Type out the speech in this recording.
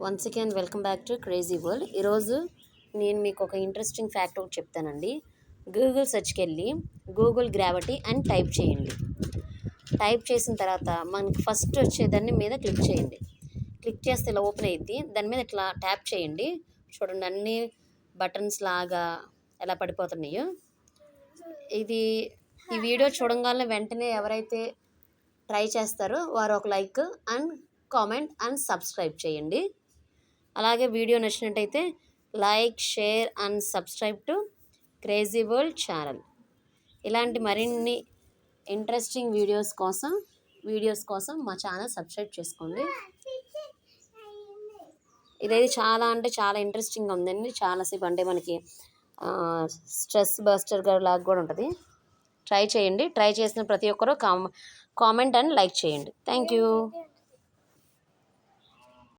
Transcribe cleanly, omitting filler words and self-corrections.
Once again welcome back to crazy world. ఈరోజు నేను మీకు ఒక ఇంట్రెస్టింగ్ ఫ్యాక్ట్ ఒకటి చెప్తానండి. గూగుల్ సెర్చ్కి వెళ్ళి గూగుల్ గ్రావిటీ అని టైప్ చేయండి. టైప్ చేసిన తర్వాత మనకి ఫస్ట్ వచ్చేదాన్ని మీద క్లిక్ చేయండి. క్లిక్ చేస్తే ఇలా ఓపెన్ అయ్యిద్ది. దాని మీద ఇట్లా ట్యాప్ చేయండి. చూడండి అన్ని బటన్స్ లాగా ఎలా పడిపోతున్నాయో. ఇది ఈ వీడియో చూడంగానే వెంటనే ఎవరైతే ట్రై చేస్తారో వారు ఒక like and comment and subscribe చేయండి. అలాగే వీడియో నచ్చినట్టయితే like, share and subscribe to crazy world channel. ఇలాంటి మరిన్ని ఇంట్రెస్టింగ్ వీడియోస్ కోసం మా ఛానల్ సబ్స్క్రైబ్ చేసుకోండి. ఇదైతే చాలా ఇంట్రెస్టింగ్గా ఉందండి. చాలాసేపు అంటే మనకి స్ట్రెస్ బస్టర్ లాగా కూడా ఉంటుంది. ట్రై చేయండి. ట్రై చేసిన ప్రతి ఒక్కరూ కామెంట్ అండ్ లైక్ చేయండి. Thank you.